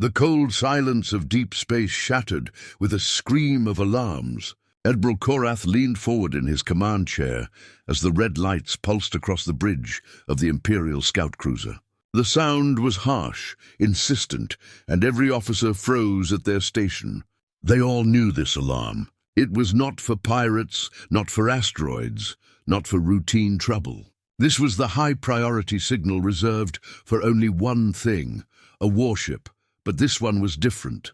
The cold silence of deep space shattered with a scream of alarms. Admiral Korath leaned forward in his command chair as the red lights pulsed across the bridge of the Imperial scout cruiser. The sound was harsh, insistent, and every officer froze at their station. They all knew this alarm. It was not for pirates, not for asteroids, not for routine trouble. This was the high-priority signal reserved for only one thing, a warship, but this one was different.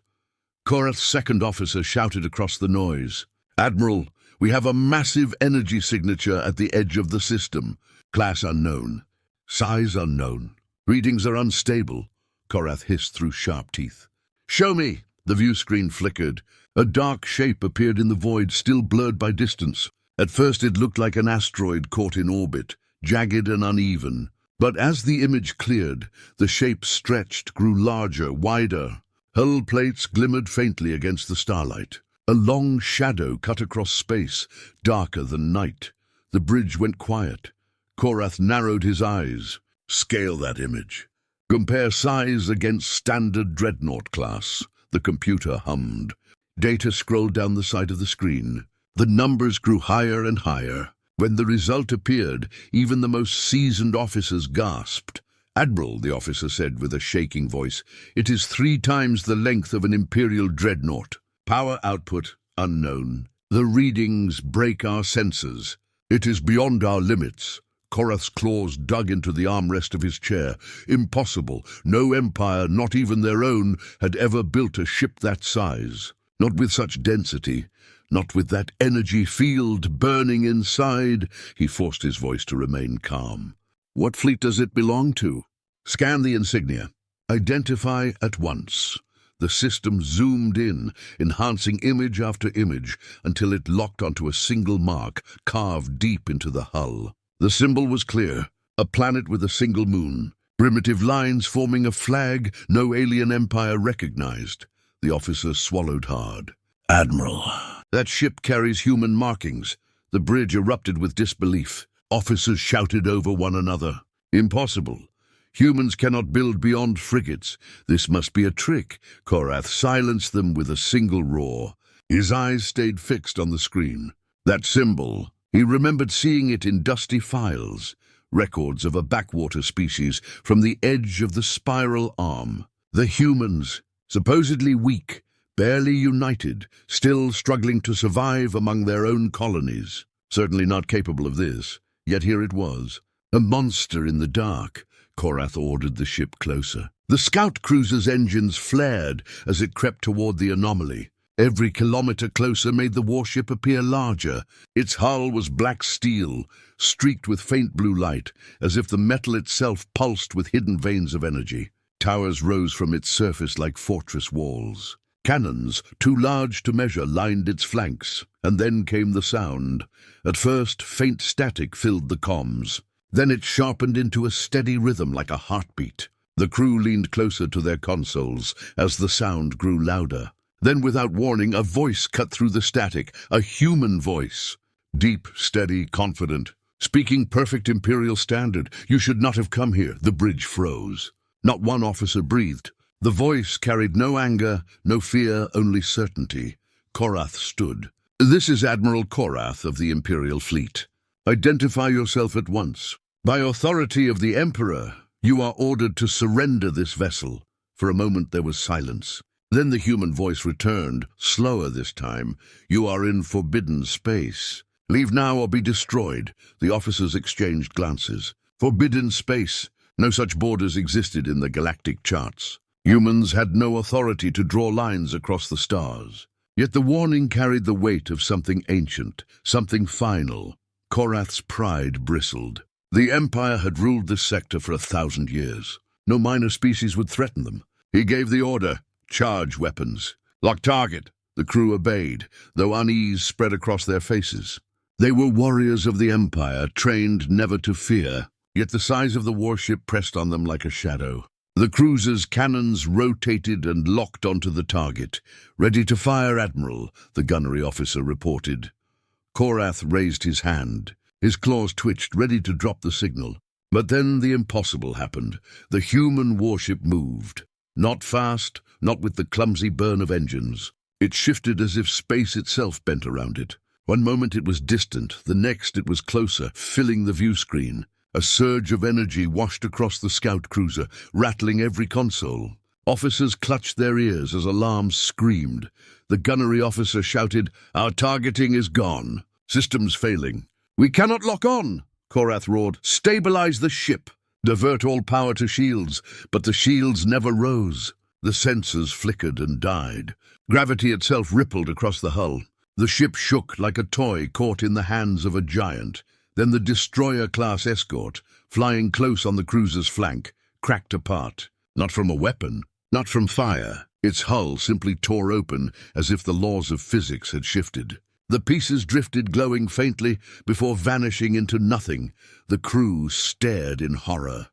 Korath's second officer shouted across the noise, "Admiral, we have a massive energy signature at the edge of the system. Class unknown. Size unknown. Readings are unstable," Korath hissed through sharp teeth. "Show me!" The view screen flickered. A dark shape appeared in the void, still blurred by distance. At first it looked like an asteroid caught in orbit, jagged and uneven. But as the image cleared, the shape stretched, grew larger, wider. Hull plates glimmered faintly against the starlight. A long shadow cut across space, darker than night. The bridge went quiet. Korath narrowed his eyes. "Scale that image. Compare size against standard dreadnought class," the computer hummed. Data scrolled down the side of the screen. The numbers grew higher and higher. When the result appeared, even the most seasoned officers gasped. "Admiral," the officer said with a shaking voice, "it is 3 times the length of an Imperial dreadnought. Power output unknown. The readings break our sensors. It is beyond our limits." Korath's claws dug into the armrest of his chair. Impossible. No empire, not even their own, had ever built a ship that size. Not with such density. Not with that energy field burning inside. He forced his voice to remain calm. "What fleet does it belong to?" "Scan the insignia. Identify at once." The system zoomed in, enhancing image after image, until it locked onto a single mark, carved deep into the hull. The symbol was clear, a planet with a single moon. Primitive lines forming a flag no alien empire recognized. The officer swallowed hard. "Admiral, that ship carries human markings." The bridge erupted with disbelief. Officers shouted over one another. "Impossible. Humans cannot build beyond frigates. This must be a trick." Korath silenced them with a single roar. His eyes stayed fixed on the screen. That symbol, he remembered seeing it in dusty files, records of a backwater species from the edge of the spiral arm. The humans, supposedly weak, barely united, still struggling to survive among their own colonies. Certainly not capable of this, yet here it was. A monster in the dark. Korath ordered the ship closer. The scout cruiser's engines flared as it crept toward the anomaly. Every kilometer closer made the warship appear larger. Its hull was black steel, streaked with faint blue light, as if the metal itself pulsed with hidden veins of energy. Towers rose from its surface like fortress walls. Cannons, too large to measure, lined its flanks, and then came the sound. At first, faint static filled the comms. Then it sharpened into a steady rhythm like a heartbeat. The crew leaned closer to their consoles as the sound grew louder. Then, without warning, a voice cut through the static, a human voice. Deep, steady, confident. Speaking perfect Imperial standard. "You should not have come here." The bridge froze. Not one officer breathed. The voice carried no anger, no fear, only certainty. Korath stood. "This is Admiral Korath of the Imperial Fleet. Identify yourself at once. By authority of the Emperor, you are ordered to surrender this vessel." For a moment there was silence. Then the human voice returned, slower this time. "You are in forbidden space. Leave now or be destroyed." The officers exchanged glances. Forbidden space. No such borders existed in the galactic charts. Humans had no authority to draw lines across the stars. Yet the warning carried the weight of something ancient, something final. Korath's pride bristled. The Empire had ruled this sector for 1,000 years. No minor species would threaten them. He gave the order, "Charge weapons. Lock target." The crew obeyed, though unease spread across their faces. They were warriors of the Empire, trained never to fear. Yet the size of the warship pressed on them like a shadow. The cruiser's cannons rotated and locked onto the target. "Ready to fire, Admiral," the gunnery officer reported. Korath raised his hand. His claws twitched, ready to drop the signal. But then the impossible happened. The human warship moved. Not fast, not with the clumsy burn of engines. It shifted as if space itself bent around it. One moment it was distant, the next it was closer, filling the view screen. A surge of energy washed across the scout cruiser, rattling every console. Officers clutched their ears as alarms screamed. The gunnery officer shouted, "Our targeting is gone. Systems failing." "We cannot lock on," Korath roared. "Stabilize the ship. Divert all power to shields." But the shields never rose. The sensors flickered and died. Gravity itself rippled across the hull. The ship shook like a toy caught in the hands of a giant. Then the destroyer-class escort, flying close on the cruiser's flank, cracked apart. Not from a weapon, not from fire. Its hull simply tore open as if the laws of physics had shifted. The pieces drifted, glowing faintly, before vanishing into nothing. The crew stared in horror.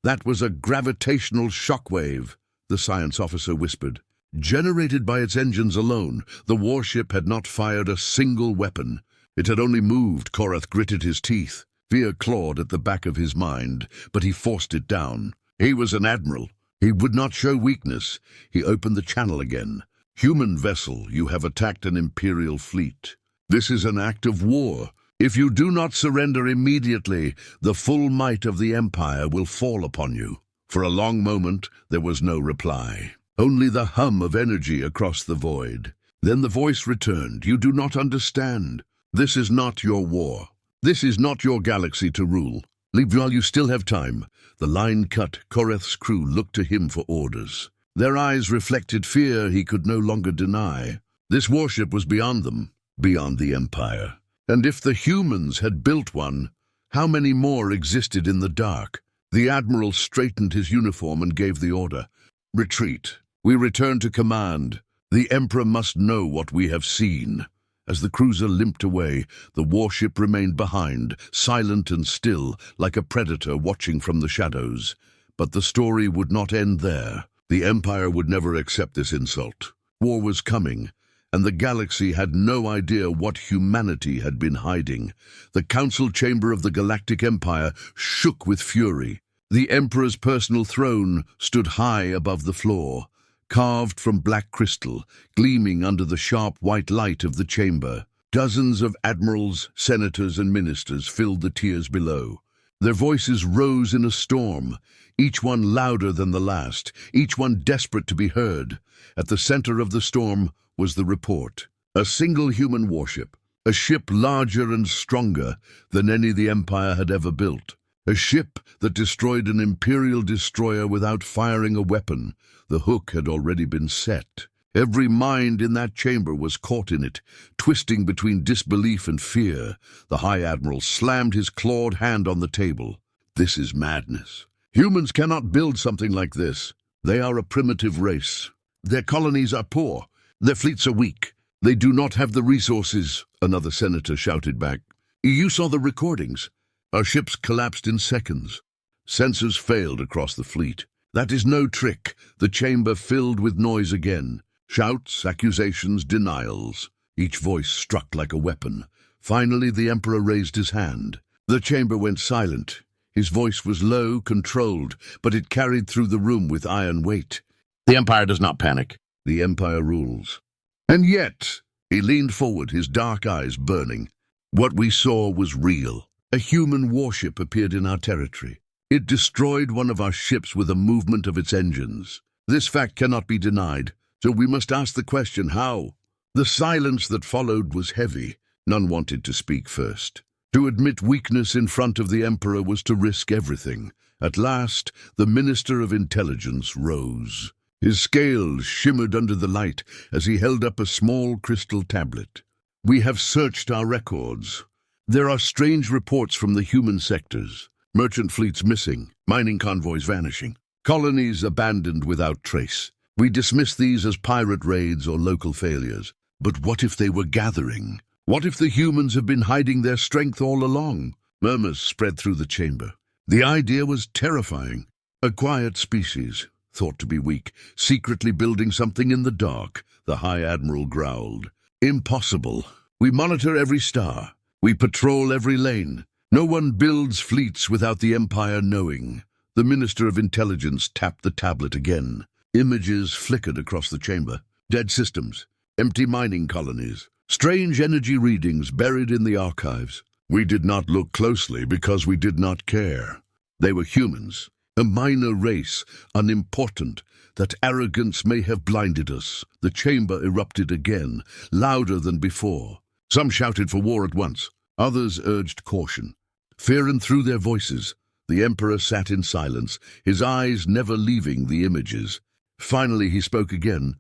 "That was a gravitational shockwave," the science officer whispered. Generated by its engines alone, the warship had not fired a single weapon. It had only moved. Korath gritted his teeth. Fear clawed at the back of his mind, but he forced it down. He was an admiral. He would not show weakness. He opened the channel again. "Human vessel, you have attacked an Imperial fleet. This is an act of war. If you do not surrender immediately, the full might of the Empire will fall upon you." For a long moment, there was no reply. Only the hum of energy across the void. Then the voice returned. "You do not understand. This is not your war. This is not your galaxy to rule. Leave while you still have time." The line cut. Korath's crew looked to him for orders. Their eyes reflected fear he could no longer deny. This warship was beyond them, beyond the Empire. And if the humans had built one, how many more existed in the dark? The admiral straightened his uniform and gave the order. "Retreat. We return to command. The Emperor must know what we have seen." As the cruiser limped away, the warship remained behind, silent and still, like a predator watching from the shadows. But the story would not end there. The Empire would never accept this insult. War was coming, and the galaxy had no idea what humanity had been hiding. The council chamber of the Galactic Empire shook with fury. The Emperor's personal throne stood high above the floor, carved from black crystal, gleaming under the sharp white light of the chamber. Dozens of admirals, senators, and ministers filled the tiers below. Their voices rose in a storm, each one louder than the last, each one desperate to be heard. At the center of the storm was the report. A single human warship, a ship larger and stronger than any the Empire had ever built. A ship that destroyed an Imperial destroyer without firing a weapon. The hook had already been set. Every mind in that chamber was caught in it, twisting between disbelief and fear. The High Admiral slammed his clawed hand on the table. "This is madness. Humans cannot build something like this. They are a primitive race. Their colonies are poor. Their fleets are weak. They do not have the resources," another senator shouted back. "You saw the recordings. Our ships collapsed in seconds. Sensors failed across the fleet. That is no trick." The chamber filled with noise again. Shouts, accusations, denials. Each voice struck like a weapon. Finally, the Emperor raised his hand. The chamber went silent. His voice was low, controlled, but it carried through the room with iron weight. "The Empire does not panic. The Empire rules." And yet, he leaned forward, his dark eyes burning. "What we saw was real. A human warship appeared in our territory. It destroyed one of our ships with a movement of its engines. This fact cannot be denied, so we must ask the question, how?" The silence that followed was heavy. None wanted to speak first. To admit weakness in front of the Emperor was to risk everything. At last, the Minister of Intelligence rose. His scales shimmered under the light as he held up a small crystal tablet. "We have searched our records. There are strange reports from the human sectors. Merchant fleets missing, mining convoys vanishing, colonies abandoned without trace. We dismiss these as pirate raids or local failures. But what if they were gathering? What if the humans have been hiding their strength all along?" Murmurs spread through the chamber. The idea was terrifying. A quiet species, thought to be weak, secretly building something in the dark, the High Admiral growled. "Impossible. We monitor every star. We patrol every lane. No one builds fleets without the Empire knowing." The Minister of Intelligence tapped the tablet again. Images flickered across the chamber. Dead systems, empty mining colonies, strange energy readings buried in the archives. We did not look closely because we did not care. They were humans, a minor race, unimportant. That arrogance may have blinded us. The chamber erupted again, louder than before. Some shouted for war at once. Others urged caution. Fear through their voices. The Emperor sat in silence, his eyes never leaving the images. Finally he spoke again.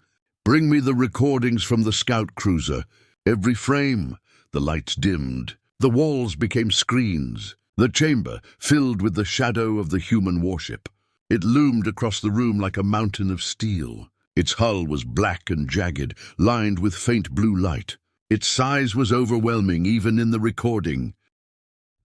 "Bring me the recordings from the scout cruiser." Every frame. The lights dimmed. The walls became screens. The chamber filled with the shadow of the human warship. It loomed across the room like a mountain of steel. Its hull was black and jagged, lined with faint blue light. Its size was overwhelming, even in the recording.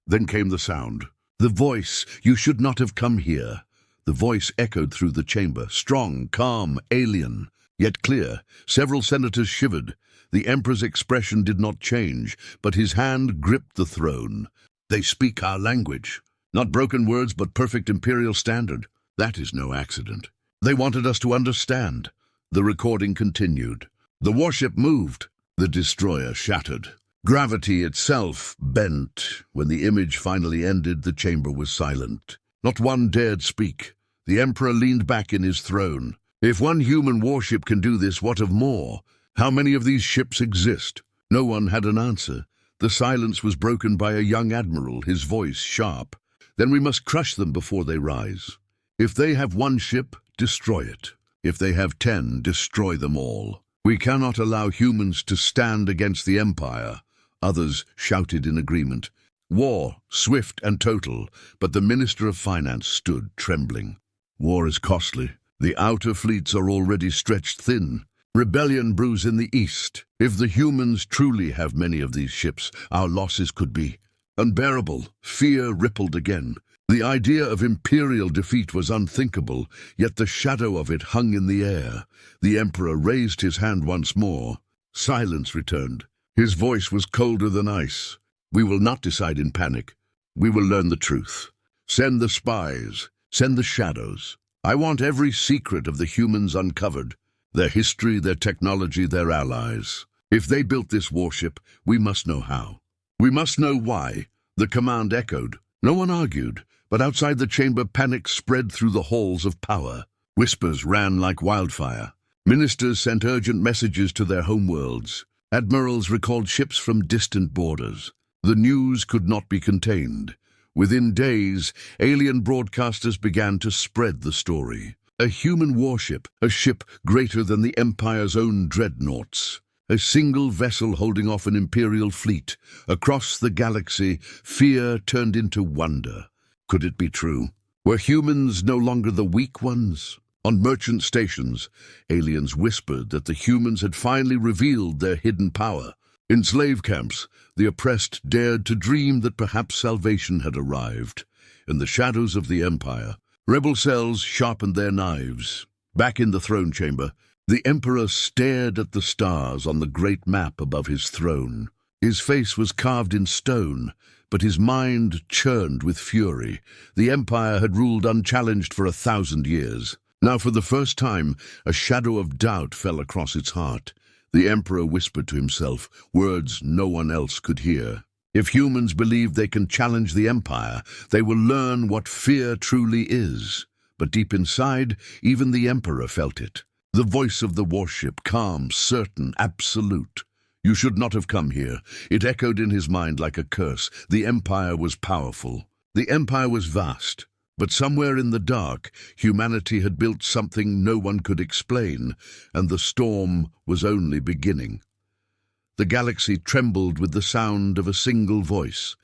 Then came the sound. The voice, "You should not have come here." The voice echoed through the chamber, strong, calm, alien, yet clear. Several senators shivered. The Emperor's expression did not change, but his hand gripped the throne. "They speak our language. Not broken words, but perfect imperial standard. That is no accident. They wanted us to understand." The recording continued. The warship moved. The destroyer shattered. Gravity itself bent. When the image finally ended, the chamber was silent. Not one dared speak. The Emperor leaned back in his throne. If one human warship can do this, what of more? How many of these ships exist? No one had an answer. The silence was broken by a young admiral, his voice sharp. "Then we must crush them before they rise. If they have one ship, destroy it. If they have 10, destroy them all. We cannot allow humans to stand against the Empire." Others shouted in agreement. War, swift and total, but the Minister of Finance stood trembling. "War is costly. The outer fleets are already stretched thin. Rebellion brews in the east. If the humans truly have many of these ships, our losses could be unbearable." Fear rippled again. The idea of imperial defeat was unthinkable, yet the shadow of it hung in the air. The Emperor raised his hand once more. Silence returned. His voice was colder than ice. "We will not decide in panic. We will learn the truth. Send the spies. Send the shadows. I want every secret of the humans uncovered. Their history, their technology, their allies. If they built this warship, we must know how. We must know why." The command echoed. No one argued, but outside the chamber panic spread through the halls of power. Whispers ran like wildfire. Ministers sent urgent messages to their homeworlds. Admirals recalled ships from distant borders. The news could not be contained. Within days, alien broadcasters began to spread the story. A human warship, a ship greater than the Empire's own dreadnoughts. A single vessel holding off an imperial fleet. Across the galaxy, fear turned into wonder. Could it be true? Were humans no longer the weak ones? On merchant stations, aliens whispered that the humans had finally revealed their hidden power. In slave camps, the oppressed dared to dream that perhaps salvation had arrived. In the shadows of the Empire, rebel cells sharpened their knives. Back in the throne chamber, the Emperor stared at the stars on the great map above his throne. His face was carved in stone, but his mind churned with fury. The Empire had ruled unchallenged for 1,000 years. Now, for the first time, a shadow of doubt fell across its heart. The Emperor whispered to himself, words no one else could hear. If humans believe they can challenge the Empire, they will learn what fear truly is. But deep inside, even the Emperor felt it. The voice of the warship, calm, certain, absolute. "You should not have come here." It echoed in his mind like a curse. The Empire was powerful. The Empire was vast. But somewhere in the dark, humanity had built something no one could explain, and the storm was only beginning. The galaxy trembled with the sound of a single voice.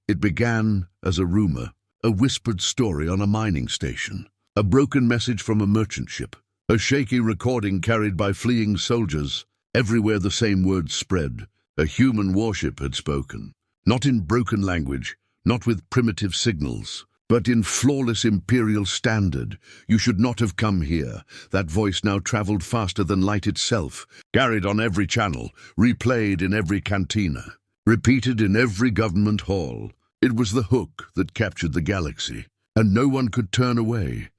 It began as a rumor, a whispered story on a mining station, a broken message from a merchant ship, a shaky recording carried by fleeing soldiers. Everywhere the same words spread. A human warship had spoken, not in broken language, not with primitive signals, but in flawless imperial standard. "You should not have come here." That voice now traveled faster than light itself, carried on every channel, replayed in every cantina, repeated in every government hall. It was the hook that captured the galaxy, and no one could turn away.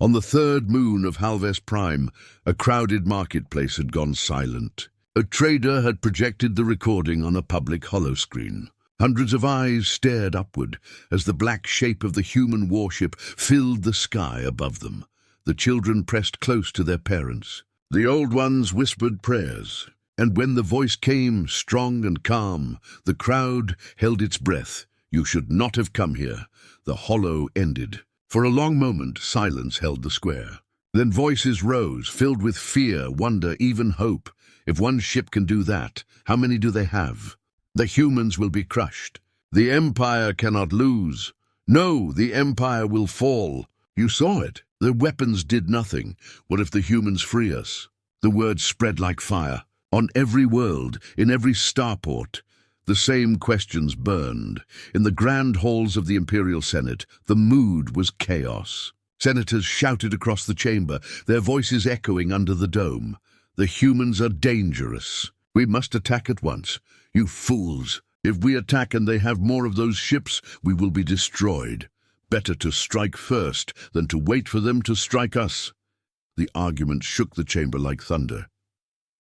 On the third moon of Halves Prime, a crowded marketplace had gone silent. A trader had projected the recording on a public holoscreen. Hundreds of eyes stared upward as the black shape of the human warship filled the sky above them. The children pressed close to their parents. The old ones whispered prayers, and when the voice came, strong and calm, the crowd held its breath. You should not have come here. The holo ended. For a long moment, silence held the square. Then voices rose, filled with fear, wonder, even hope. If one ship can do that, how many do they have? The humans will be crushed. The Empire cannot lose. No, the Empire will fall. You saw it. The weapons did nothing. What if the humans free us? The words spread like fire. On every world, in every starport, the same questions burned. In the grand halls of the Imperial Senate, the mood was chaos. Senators shouted across the chamber, their voices echoing under the dome. The humans are dangerous. We must attack at once. You fools! If we attack and they have more of those ships, we will be destroyed. Better to strike first than to wait for them to strike us. The argument shook the chamber like thunder.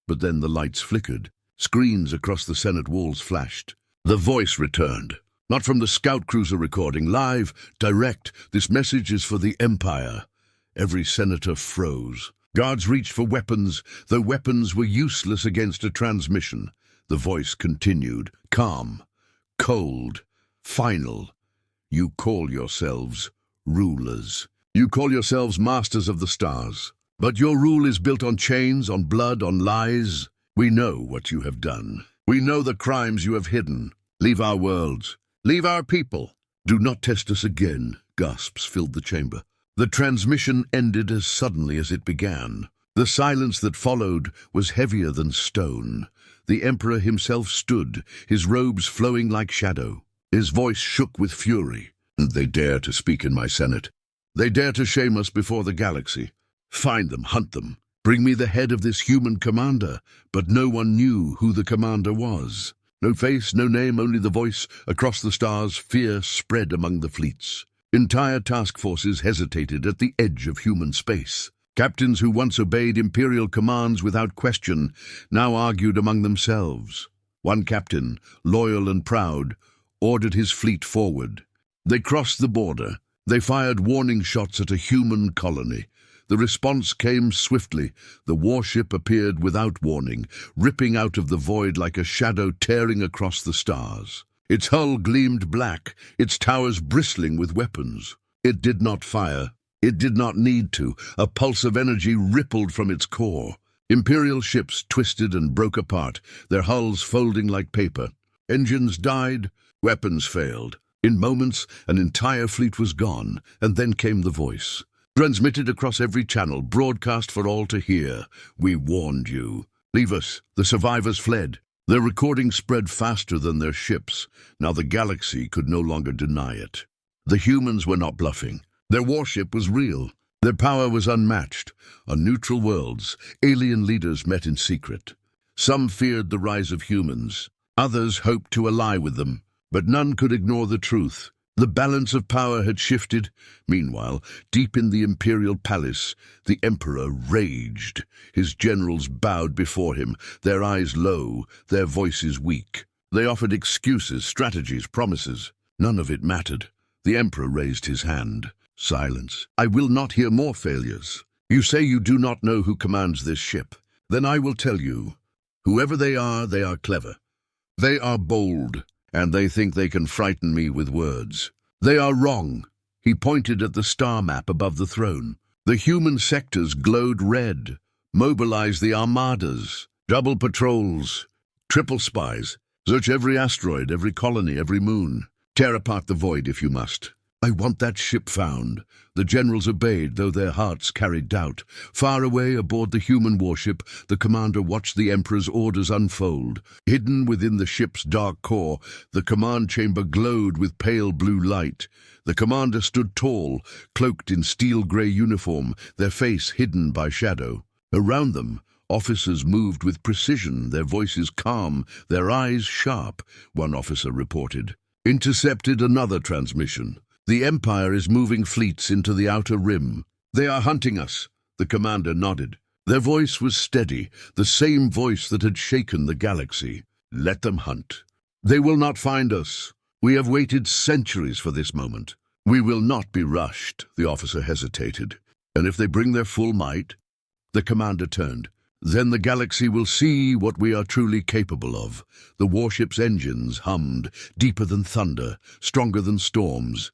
But then the lights flickered. Screens across the Senate walls flashed. The voice returned. Not from the scout cruiser recording. Live, direct. This message is for the Empire. Every senator froze. Guards reached for weapons, though weapons were useless against a transmission. The voice continued. Calm. Cold. Final. You call yourselves rulers. You call yourselves masters of the stars. But your rule is built on chains, on blood, on lies. We know what you have done. We know the crimes you have hidden. Leave our worlds. Leave our people. Do not test us again. Gasps filled the chamber. The transmission ended as suddenly as it began. The silence that followed was heavier than stone. The Emperor himself stood, his robes flowing like shadow. His voice shook with fury. They dare to speak in my Senate. They dare to shame us before the galaxy. Find them, hunt them. Bring me the head of this human commander. But no one knew who the commander was. No face, no name, only the voice. Across the stars, fear spread among the fleets. Entire task forces hesitated at the edge of human space. Captains who once obeyed Imperial commands without question now argued among themselves. One captain, loyal and proud, ordered his fleet forward. They crossed the border. They fired warning shots at a human colony. The response came swiftly. The warship appeared without warning, ripping out of the void like a shadow tearing across the stars. Its hull gleamed black, its towers bristling with weapons. It did not fire. It did not need to. A pulse of energy rippled from its core. Imperial ships twisted and broke apart, their hulls folding like paper. Engines died, weapons failed. In moments, an entire fleet was gone, and then came the voice. Transmitted across every channel, broadcast for all to hear. We warned you. Leave us. The survivors fled. Their recording spread faster than their ships. Now the galaxy could no longer deny it. The humans were not bluffing. Their warship was real. Their power was unmatched. On neutral worlds, alien leaders met in secret. Some feared the rise of humans. Others hoped to ally with them. But none could ignore the truth. The balance of power had shifted. Meanwhile, deep in the Imperial Palace, the Emperor raged. His generals bowed before him, their eyes low, their voices weak. They offered excuses, strategies, promises. None of it mattered. The Emperor raised his hand. Silence. I will not hear more failures. You say you do not know who commands this ship. Then I will tell you. Whoever they are clever. They are bold. And they think they can frighten me with words. They are wrong. He pointed at the star map above the throne. The human sectors glowed red. Mobilize the armadas, double patrols, triple spies. Search every asteroid, every colony, every moon. Tear apart the void if you must. I want that ship found. The generals obeyed, though their hearts carried doubt. Far away aboard the human warship, the commander watched the Emperor's orders unfold. Hidden within the ship's dark core, the command chamber glowed with pale blue light. The commander stood tall, cloaked in steel-grey uniform, their face hidden by shadow. Around them, officers moved with precision, their voices calm, their eyes sharp, one officer reported. Intercepted another transmission. The Empire is moving fleets into the outer rim. "They are hunting us." The commander nodded. Their voice was steady, the same voice that had shaken the galaxy. "Let them hunt. They will not find us. We have waited centuries for this moment. We will not be rushed," the officer hesitated. "And if they bring their full might?" The commander turned. "Then the galaxy will see what we are truly capable of." The warship's engines hummed, deeper than thunder, stronger than storms.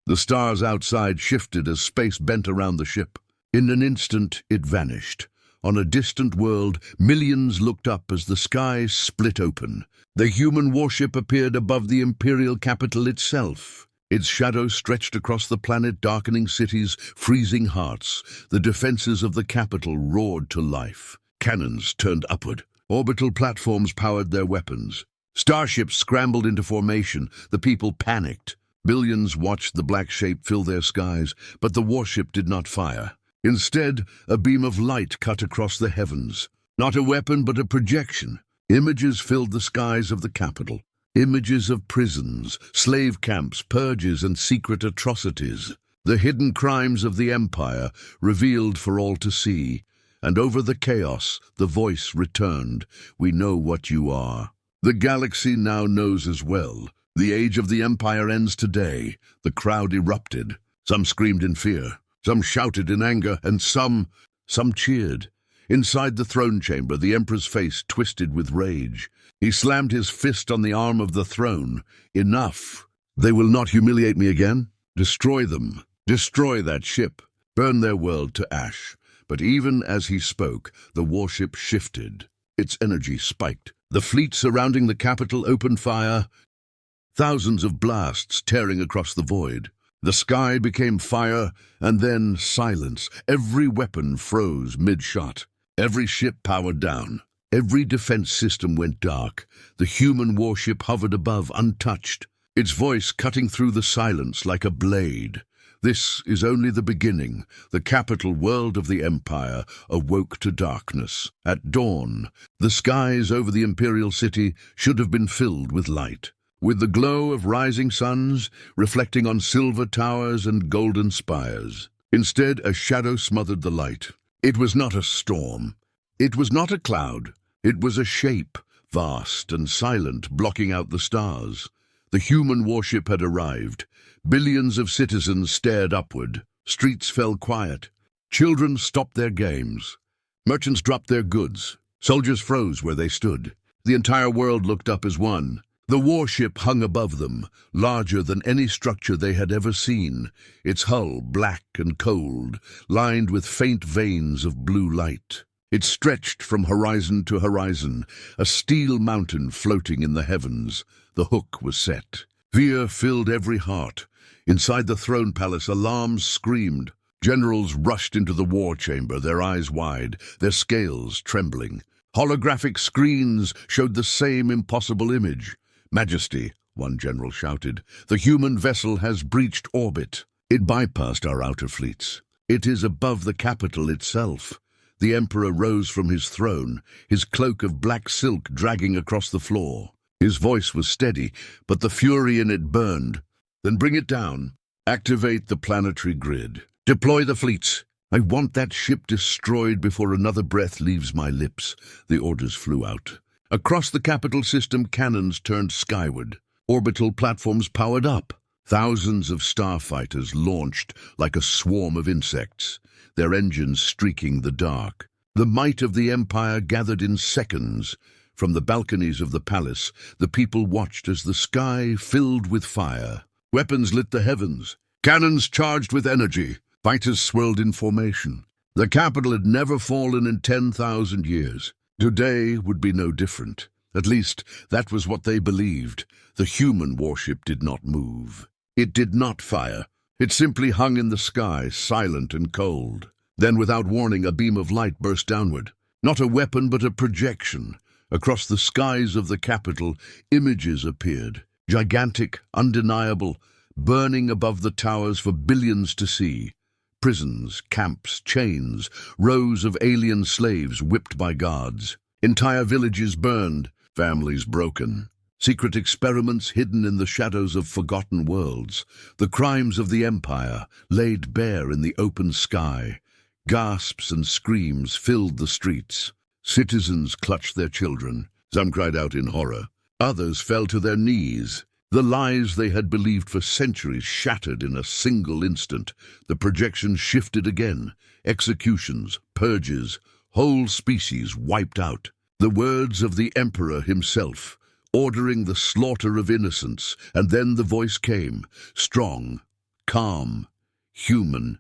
The stars outside shifted as space bent around the ship. In an instant, it vanished. On a distant world, millions looked up as the sky split open. The human warship appeared above the imperial capital itself. Its shadow stretched across the planet, darkening cities, freezing hearts. The defenses of the capital roared to life. Cannons turned upward. Orbital platforms powered their weapons. Starships scrambled into formation. The people panicked. Billions watched the black shape fill their skies, but the warship did not fire. Instead, a beam of light cut across the heavens. Not a weapon, but a projection. Images filled the skies of the capital. Images of prisons, slave camps, purges, and secret atrocities. The hidden crimes of the Empire, revealed for all to see. And over the chaos, the voice returned. "We know what you are." The galaxy now knows as well. The age of the Empire ends today. The crowd erupted. Some screamed in fear. Some shouted in anger, and some cheered. Inside the throne chamber, the Emperor's face twisted with rage. He slammed his fist on the arm of the throne. "Enough! They will not humiliate me again. Destroy them. Destroy that ship. Burn their world to ash." But even as he spoke, the warship shifted. Its energy spiked. The fleet surrounding the capital opened fire. Thousands of blasts tearing across the void. The sky became fire, and then silence. Every weapon froze mid-shot. Every ship powered down. Every defense system went dark. The human warship hovered above, untouched, its voice cutting through the silence like a blade. This is only the beginning. The capital world of the Empire awoke to darkness. At dawn, the skies over the imperial city should have been filled with light, with the glow of rising suns reflecting on silver towers and golden spires. Instead, a shadow smothered the light. It was not a storm. It was not a cloud. It was a shape, vast and silent, blocking out the stars. The human warship had arrived. Billions of citizens stared upward. Streets fell quiet. Children stopped their games. Merchants dropped their goods. Soldiers froze where they stood. The entire world looked up as one. The warship hung above them, larger than any structure they had ever seen, its hull black and cold, lined with faint veins of blue light. It stretched from horizon to horizon, a steel mountain floating in the heavens. The hook was set. Fear filled every heart. Inside the throne palace, alarms screamed. Generals rushed into the war chamber, their eyes wide, their scales trembling. Holographic screens showed the same impossible image. "Majesty," one general shouted, "the human vessel has breached orbit. It bypassed our outer fleets. It is above the capital itself." The Emperor rose from his throne, his cloak of black silk dragging across the floor. His voice was steady, but the fury in it burned. "Then bring it down. Activate the planetary grid. Deploy the fleets. I want that ship destroyed before another breath leaves my lips." The orders flew out. Across the capital system, cannons turned skyward. Orbital platforms powered up. Thousands of starfighters launched like a swarm of insects, their engines streaking the dark. The might of the Empire gathered in seconds. From the balconies of the palace, the people watched as the sky filled with fire. Weapons lit the heavens. Cannons charged with energy. Fighters swirled in formation. The capital had never fallen in 10,000 years. Today would be no different. At least, that was what they believed. The human warship did not move. It did not fire. It simply hung in the sky, silent and cold. Then, without warning, a beam of light burst downward. Not a weapon, but a projection. Across the skies of the capital, images appeared. Gigantic, undeniable, burning above the towers for billions to see. Prisons, camps, chains, rows of alien slaves whipped by guards. Entire villages burned, families broken. Secret experiments hidden in the shadows of forgotten worlds. The crimes of the Empire laid bare in the open sky. Gasps and screams filled the streets. Citizens clutched their children. Some cried out in horror. Others fell to their knees. The lies they had believed for centuries shattered in a single instant. The projection shifted again. Executions, purges, whole species wiped out. The words of the Emperor himself, ordering the slaughter of innocents, and then the voice came, strong, calm, human.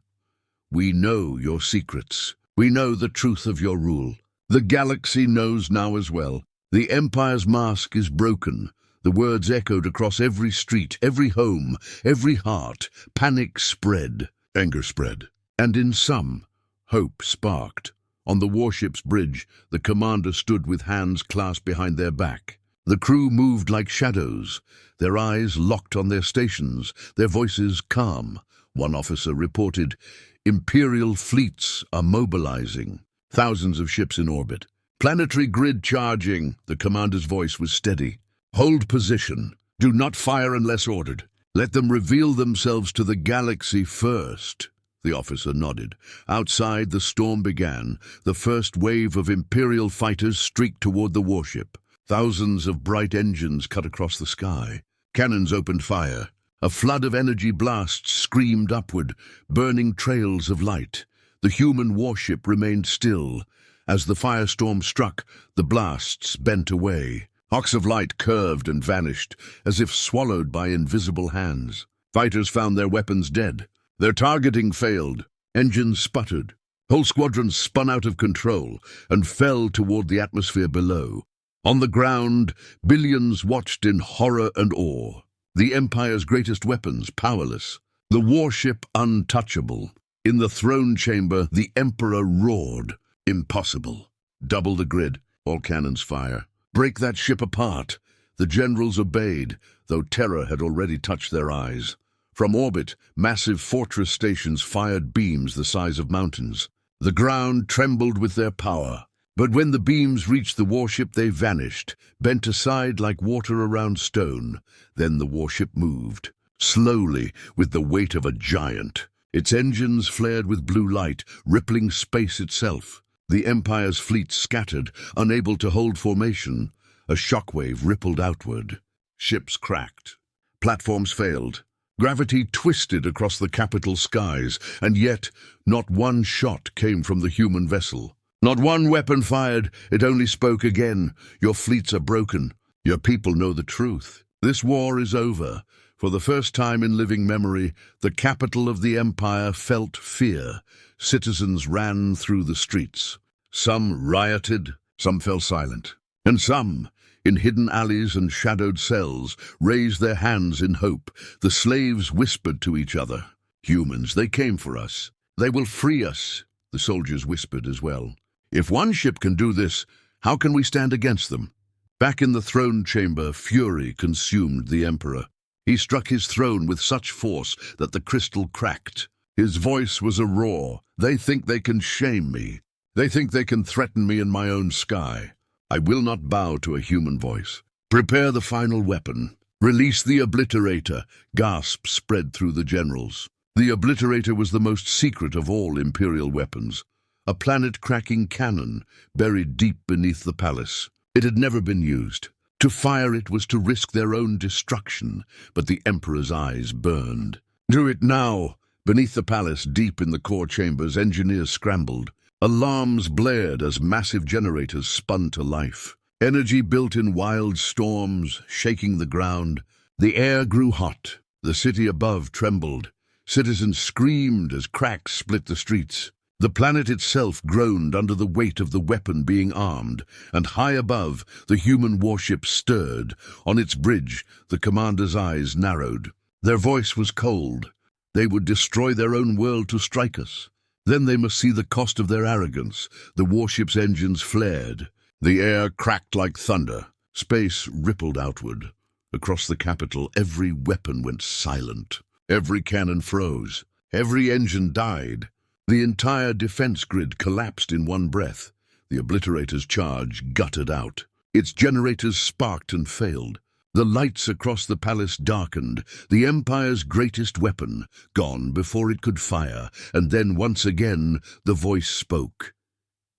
We know your secrets. We know the truth of your rule. The galaxy knows now as well. The Empire's mask is broken. The words echoed across every street, every home, every heart. Panic spread, anger spread, and in some, hope sparked. On the warship's bridge, the commander stood with hands clasped behind their back. The crew moved like shadows, their eyes locked on their stations, their voices calm. One officer reported, "Imperial fleets are mobilizing. Thousands of ships in orbit. Planetary grid charging." The commander's voice was steady. "Hold position. Do not fire unless ordered. Let them reveal themselves to the galaxy first." The officer nodded. Outside, the storm began. The first wave of Imperial fighters streaked toward the warship. Thousands of bright engines cut across the sky. Cannons opened fire. A flood of energy blasts screamed upward, burning trails of light. The human warship remained still. As the firestorm struck, the blasts bent away. Arcs of light curved and vanished, as if swallowed by invisible hands. Fighters found their weapons dead. Their targeting failed. Engines sputtered. Whole squadrons spun out of control and fell toward the atmosphere below. On the ground, billions watched in horror and awe. The Empire's greatest weapons powerless. The warship untouchable. In the throne chamber, the Emperor roared. "Impossible. Double the grid. All cannons fire. Break that ship apart." The generals obeyed, though terror had already touched their eyes. From orbit, massive fortress stations fired beams the size of mountains. The ground trembled with their power. But when the beams reached the warship, they vanished, bent aside like water around stone. Then the warship moved, slowly, with the weight of a giant. Its engines flared with blue light, rippling space itself. The Empire's fleet scattered, unable to hold formation. A shockwave rippled outward. Ships cracked. Platforms failed. Gravity twisted across the capital skies, and yet not one shot came from the human vessel. Not one weapon fired. It only spoke again. "Your fleets are broken. Your people know the truth. This war is over." For the first time in living memory, the capital of the Empire felt fear. Citizens ran through the streets. Some rioted, some fell silent, and some, in hidden alleys and shadowed cells, raised their hands in hope. The slaves whispered to each other. "Humans, they came for us. They will free us." The soldiers whispered as well. "If one ship can do this, how can we stand against them?" Back in the throne chamber, fury consumed the Emperor. He struck his throne with such force that the crystal cracked. His voice was a roar. "They think they can shame me. They think they can threaten me in my own sky. I will not bow to a human voice. Prepare the final weapon. Release the Obliterator." Gasps spread through the generals. The Obliterator was the most secret of all Imperial weapons. A planet-cracking cannon buried deep beneath the palace. It had never been used. To fire it was to risk their own destruction, but the Emperor's eyes burned. "Do it now!" Beneath the palace, deep in the core chambers, engineers scrambled. Alarms blared as massive generators spun to life. Energy built in wild storms, shaking the ground. The air grew hot. The city above trembled. Citizens screamed as cracks split the streets. The planet itself groaned under the weight of the weapon being armed, and high above, the human warship stirred. On its bridge, the commander's eyes narrowed. Their voice was cold. They would destroy their own world to strike us. Then they must see the cost of their arrogance. The warship's engines flared. The air cracked like thunder. Space rippled outward. Across the capital, every weapon went silent. Every cannon froze. Every engine died. The entire defense grid collapsed in one breath. The Obliterator's charge guttered out. Its generators sparked and failed. The lights across the palace darkened, the Empire's greatest weapon, gone before it could fire, and then once again the voice spoke.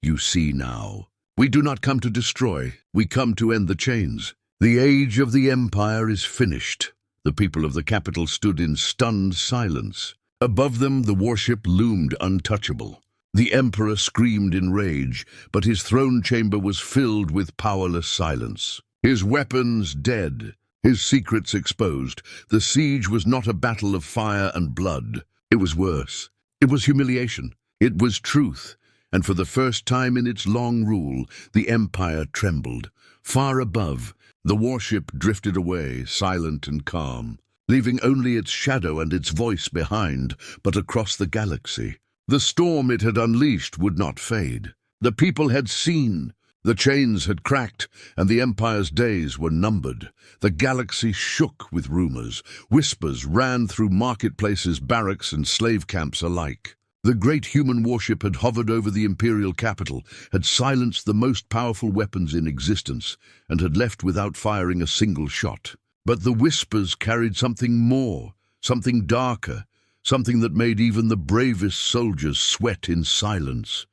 "You see now. We do not come to destroy, we come to end the chains. The age of the Empire is finished." The people of the capital stood in stunned silence. Above them the warship loomed untouchable. The Emperor screamed in rage, but his throne chamber was filled with powerless silence. His weapons dead, his secrets exposed. The siege was not a battle of fire and blood. It was worse. It was humiliation. It was truth. And for the first time in its long rule, the Empire trembled. Far above, the warship drifted away, silent and calm, leaving only its shadow and its voice behind, but across the galaxy. The storm it had unleashed would not fade. The people had seen. The chains had cracked, and the Empire's days were numbered. The galaxy shook with rumors. Whispers ran through marketplaces, barracks, and slave camps alike. The great human warship had hovered over the imperial capital, had silenced the most powerful weapons in existence, and had left without firing a single shot. But the whispers carried something more, something darker, something that made even the bravest soldiers sweat in silence.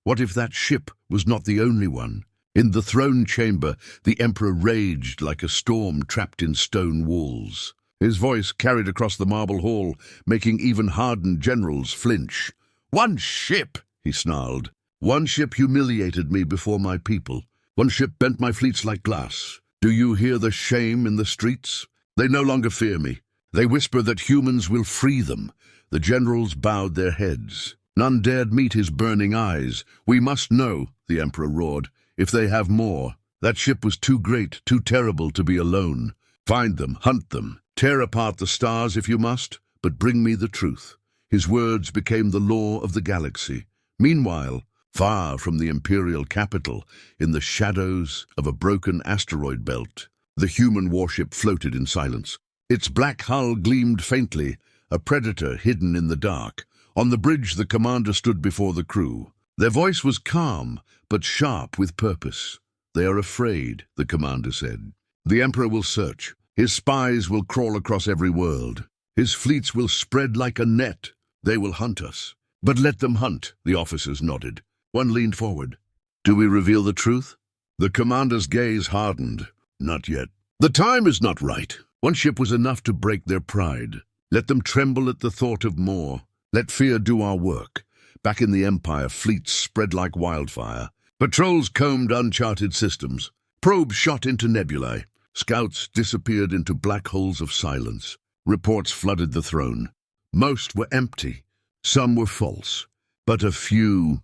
What if that ship was not the only one? In the throne chamber, the Emperor raged like a storm trapped in stone walls. His voice carried across the marble hall, making even hardened generals flinch. "One ship," he snarled. "One ship humiliated me before my people. One ship bent my fleets like glass. Do you hear the shame in the streets? They no longer fear me. They whisper that humans will free them." The generals bowed their heads. None dared meet his burning eyes. "We must know," the Emperor roared, "if they have more. That ship was too great, too terrible to be alone. Find them, hunt them, tear apart the stars if you must, but bring me the truth." His words became the law of the galaxy. Meanwhile, far from the imperial capital, in the shadows of a broken asteroid belt, the human warship floated in silence. Its black hull gleamed faintly, a predator hidden in the dark. On the bridge, the commander stood before the crew. Their voice was calm, but sharp with purpose. "They are afraid," the commander said. "The Emperor will search. His spies will crawl across every world. His fleets will spread like a net. They will hunt us." "But let them hunt," the officers nodded. One leaned forward. "Do we reveal the truth?" The commander's gaze hardened. "Not yet. The time is not right. One ship was enough to break their pride. Let them tremble at the thought of more. Let fear do our work." Back in the Empire, fleets spread like wildfire. Patrols combed uncharted systems. Probes shot into nebulae. Scouts disappeared into black holes of silence. Reports flooded the throne. Most were empty. Some were false. But a few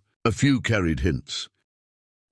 carried hints.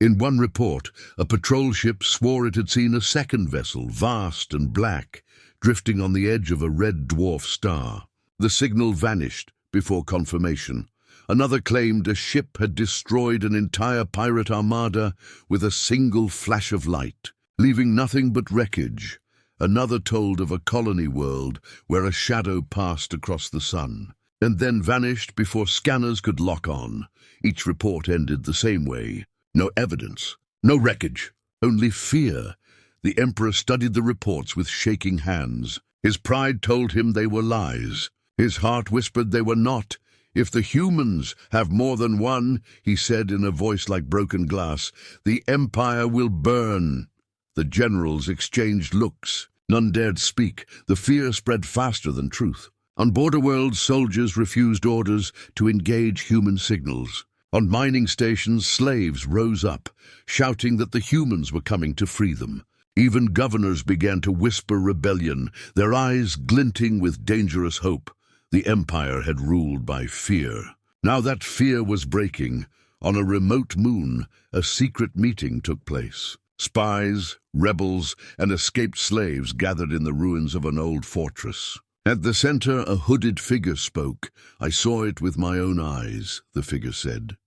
In one report, a patrol ship swore it had seen a second vessel, vast and black, drifting on the edge of a red dwarf star. The signal vanished before confirmation. Another claimed a ship had destroyed an entire pirate armada with a single flash of light, leaving nothing but wreckage. Another told of a colony world where a shadow passed across the sun, and then vanished before scanners could lock on. Each report ended the same way. No evidence, no wreckage, only fear. The Emperor studied the reports with shaking hands. His pride told him they were lies. His heart whispered they were not. "If the humans have more than one," he said in a voice like broken glass, "the Empire will burn." The generals exchanged looks. None dared speak. The fear spread faster than truth. On border worlds, soldiers refused orders to engage human signals. On mining stations, slaves rose up, shouting that the humans were coming to free them. Even governors began to whisper rebellion, their eyes glinting with dangerous hope. The Empire had ruled by fear. Now that fear was breaking. On a remote moon, a secret meeting took place. Spies, rebels, and escaped slaves gathered in the ruins of an old fortress. At the center, a hooded figure spoke. "I saw it with my own eyes," the figure said.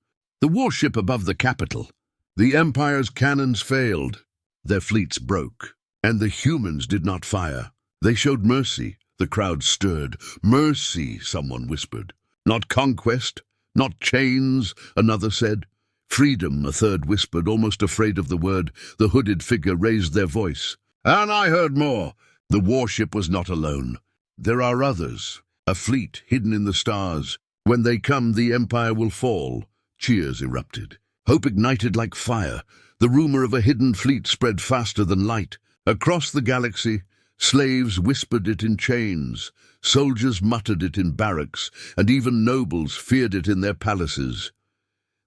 "The warship above the capital. The Empire's cannons failed. Their fleets broke, and the humans did not fire. They showed mercy." The crowd stirred. "Mercy," someone whispered. "Not conquest, not chains," another said. "Freedom," a third whispered, almost afraid of the word. The hooded figure raised their voice. And I heard more. The warship was not alone. There are others, a fleet hidden in the stars. When they come, the Empire will fall. Cheers erupted. Hope ignited like fire. The rumor of a hidden fleet spread faster than light. Across the galaxy, slaves whispered it in chains. Soldiers muttered it in barracks, and even nobles feared it in their palaces.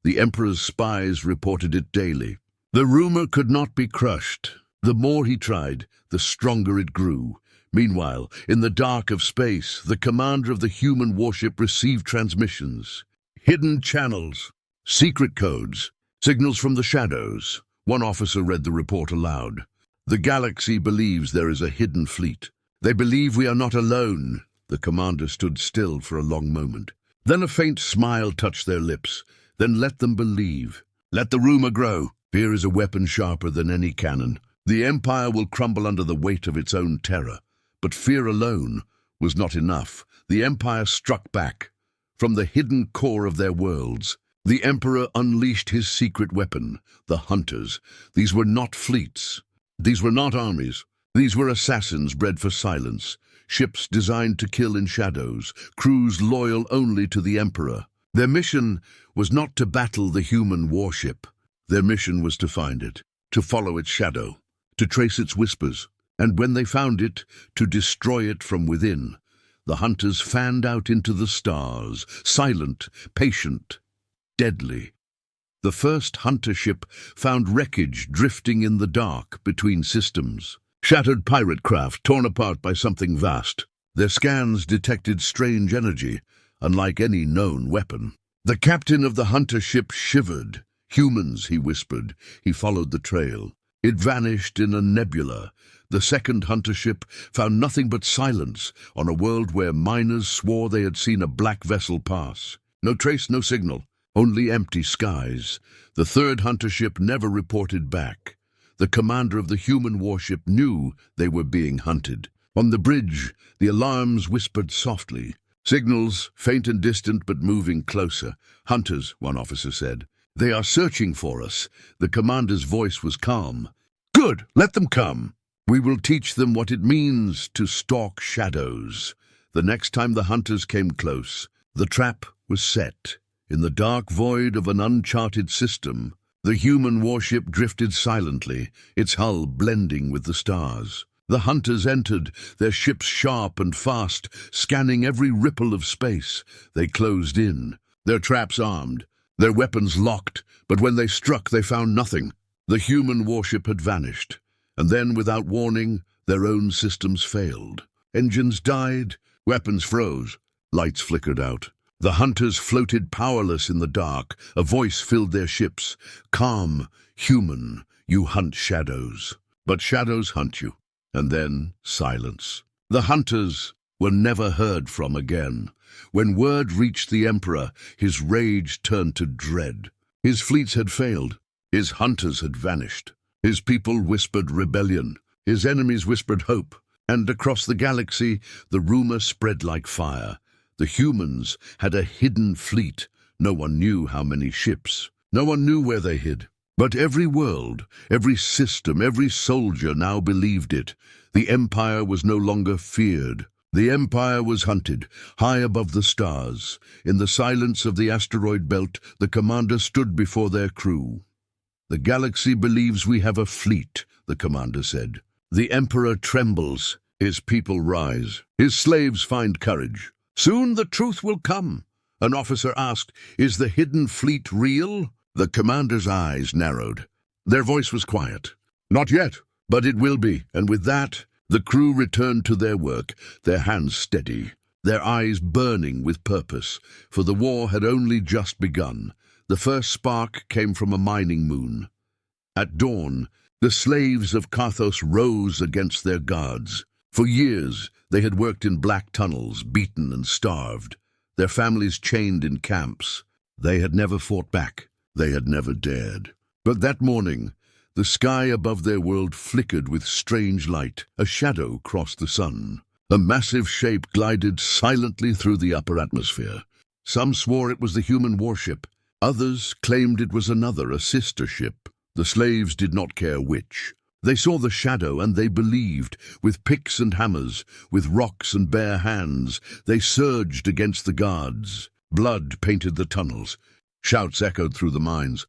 The Emperor's spies reported it daily. The rumor could not be crushed. The more he tried, the stronger it grew. Meanwhile, in the dark of space, the commander of the human warship received transmissions. Hidden channels, secret codes, signals from the shadows. One officer read the report aloud. The galaxy believes there is a hidden fleet. They believe we are not alone. The commander stood still for a long moment. Then a faint smile touched their lips. Then let them believe. Let the rumor grow. Fear is a weapon sharper than any cannon. The Empire will crumble under the weight of its own terror. But fear alone was not enough. The Empire struck back. From the hidden core of their worlds, the Emperor unleashed his secret weapon, the Hunters. These were not fleets. These were not armies. These were assassins bred for silence. Ships designed to kill in shadows. Crews loyal only to the Emperor. Their mission was not to battle the human warship. Their mission was to find it, to follow its shadow, to trace its whispers, and when they found it, to destroy it from within. The Hunters fanned out into the stars, silent, patient, deadly. The first Hunter ship found wreckage drifting in the dark between systems. Shattered pirate craft torn apart by something vast. Their scans detected strange energy, unlike any known weapon. The captain of the Hunter ship shivered. Humans, he whispered. He followed the trail. It vanished in a nebula. The second Hunter ship found nothing but silence on a world where miners swore they had seen a black vessel pass. No trace, no signal, only empty skies. The third Hunter ship never reported back. The commander of the human warship knew they were being hunted. On the bridge, the alarms whispered softly. Signals, faint and distant but moving closer. Hunters, one officer said. They are searching for us. The commander's voice was calm. Good, let them come. We will teach them what it means to stalk shadows. The next time the Hunters came close, the trap was set. In the dark void of an uncharted system, the human warship drifted silently, its hull blending with the stars. The Hunters entered, their ships sharp and fast, scanning every ripple of space. They closed in, their traps armed, their weapons locked, but when they struck they found nothing. The human warship had vanished, and then, without warning, their own systems failed. Engines died, weapons froze, lights flickered out. The Hunters floated powerless in the dark. A voice filled their ships. Calm, human, you hunt shadows. But shadows hunt you. And then silence. The Hunters were never heard from again. When word reached the Emperor, his rage turned to dread. His fleets had failed. His Hunters had vanished. His people whispered rebellion. His enemies whispered hope. And across the galaxy, the rumor spread like fire. The humans had a hidden fleet. No one knew how many ships. No one knew where they hid. But every world, every system, every soldier now believed it. The Empire was no longer feared. The Empire was hunted, high above the stars. In the silence of the asteroid belt, the commander stood before their crew. The galaxy believes we have a fleet, the commander said. The Emperor trembles. His people rise. His slaves find courage. Soon the truth will come. An officer asked, is the hidden fleet real? The commander's eyes narrowed. Their voice was quiet. Not yet, but it will be. And with that, the crew returned to their work, their hands steady, their eyes burning with purpose, for the war had only just begun. The first spark came from a mining moon. At dawn, the slaves of Carthos rose against their guards. For years, they had worked in black tunnels, beaten and starved, their families chained in camps. They had never fought back. They had never dared. But that morning, the sky above their world flickered with strange light. A shadow crossed the sun. A massive shape glided silently through the upper atmosphere. Some swore it was the human warship. Others claimed it was another, a sister ship. The slaves did not care which. They saw the shadow and they believed. With picks and hammers, with rocks and bare hands, they surged against the guards. Blood painted the tunnels. Shouts echoed through the mines.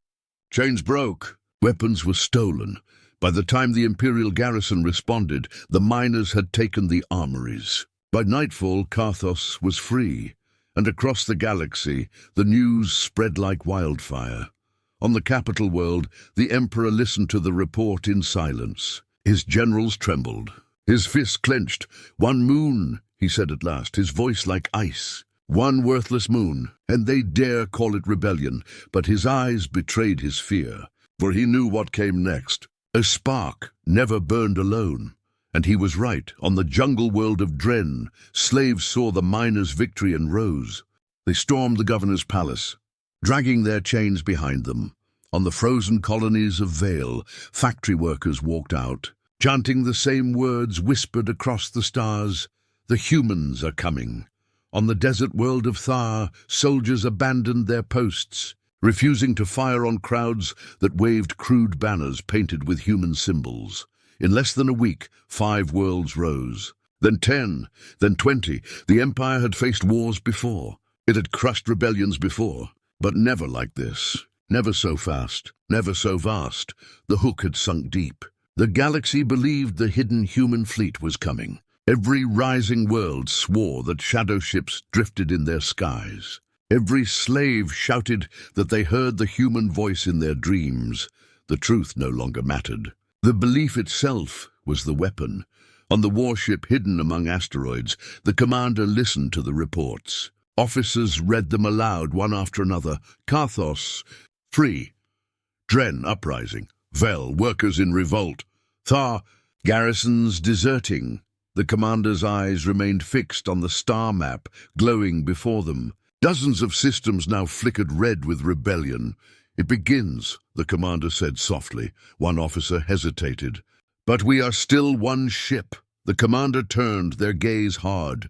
Chains broke. Weapons were stolen. By the time the Imperial garrison responded, the miners had taken the armories. By nightfall, Karthos was free, and across the galaxy, the news spread like wildfire. On the capital world, the Emperor listened to the report in silence. His generals trembled. His fists clenched. "One moon," he said at last, his voice like ice. "One worthless moon, and they dare call it rebellion." But his eyes betrayed his fear, for he knew what came next. A spark never burned alone. And he was right. On the jungle world of Dren, slaves saw the miners' victory and rose. They stormed the governor's palace, dragging their chains behind them. On the frozen colonies of Vale, factory workers walked out, chanting the same words whispered across the stars: "The humans are coming." On the desert world of Thar, soldiers abandoned their posts, refusing to fire on crowds that waved crude banners painted with human symbols. In less than a week, 5 worlds rose. Then 10, then 20. The Empire had faced wars before. It had crushed rebellions before. But never like this. Never so fast. Never so vast. The hook had sunk deep. The galaxy believed the hidden human fleet was coming. Every rising world swore that shadow ships drifted in their skies. Every slave shouted that they heard the human voice in their dreams. The truth no longer mattered. The belief itself was the weapon. On the warship hidden among asteroids, the commander listened to the reports. Officers read them aloud, one after another. Karthos, free. Dren, uprising. Vel, workers in revolt. Thar, garrisons deserting. The commander's eyes remained fixed on the star map, glowing before them. Dozens of systems now flickered red with rebellion. "It begins," the commander said softly. One officer hesitated. "But we are still one ship." The commander turned, their gaze hard.